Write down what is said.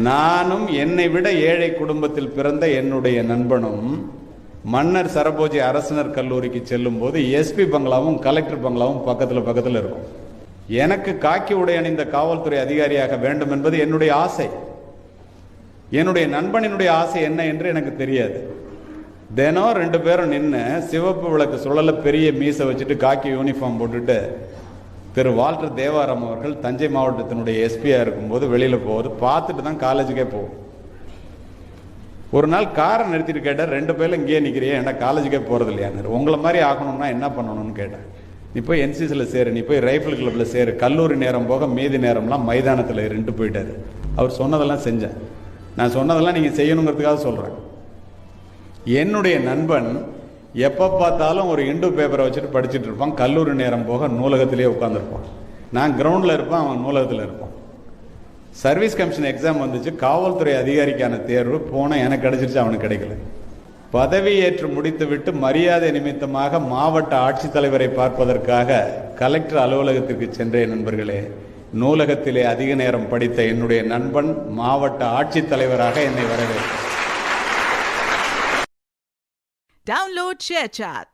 நானும் என்னை விட ஏழை குடும்பத்தில் பிறந்த என்னுடைய நண்பனும் மன்னர் சரபோஜி அரசினர் கல்லூரிக்கு செல்லும் போது எஸ்பி பங்களாவும் கலெக்டர் பங்களாவும் பக்கத்தில் இருக்கும். எனக்கு காக்கி உடை அணிந்த காவல்துறை அதிகாரியாக வேண்டும் என்பது என்னுடைய ஆசை. என்னுடைய நண்பனினுடைய ஆசை என்ன என்று எனக்கு தெரியாது. தினம் 2 பேரும் நின்று சிவப்பு விளக்கு சுழல பெரிய மீசை வச்சுட்டு காக்கி யூனிஃபார்ம் போட்டுட்டு திரு வால்டர் தேவாரம் அவர்கள் தஞ்சை மாவட்டத்தினுடைய எஸ்பியா இருக்கும்போது வெளியில போவது பார்த்துட்டு தான் காலேஜுக்கே போகும். ஒரு நாள் காரை நிறுத்திட்டு கேட்டார், 2 பேரும் இங்கேயே நிற்கிறியா, என்ன காலேஜுக்கே போறது இல்லையான்னு. உங்களை மாதிரி ஆகணும்னா என்ன பண்ணணும்னு கேட்டேன். நீ போய் என்சிசியில் சேரு, நீ போய் ரைஃபிள் கிளப்ல சேரு, கல்லூரி நேரம் போக மீதி நேரம்லாம் மைதானத்தில் இருந்துட்டு போயிட்டாரு. அவர் சொன்னதெல்லாம் செஞ்சேன். நான் சொன்னதெல்லாம் நீங்கள் செய்யணுங்கிறதுக்காக சொல்கிறேன். என்னுடைய நண்பன் எப்போ பார்த்தாலும் ஒரு இண்டு பேப்பரை வச்சுட்டு படிச்சுட்டு இருப்பான். கல்லூரி நேரம் போக நூலகத்திலே உட்காந்துருப்பான். நான் கிரவுண்டில் இருப்பேன், அவன் நூலகத்தில் இருப்பான். சர்வீஸ் கமிஷன் எக்ஸாம் வந்துச்சு, காவல்துறை அதிகாரிக்கான தேர்வு போனால் எனக்கு கிடைச்சிருச்சு, அவனுக்கு கிடைக்கல. பதவியேற்று முடித்துவிட்டு மரியாதை நிமித்தமாக மாவட்ட ஆட்சித்தலைவரை பார்ப்பதற்காக கலெக்டர் அலுவலகத்திற்கு சென்றேன். நண்பர்களே, நூலகத்திலே அதிக நேரம் படித்த என்னுடைய நண்பன் மாவட்ட ஆட்சித்தலைவராக என்னை வரவேற்றார். Download ShareChat.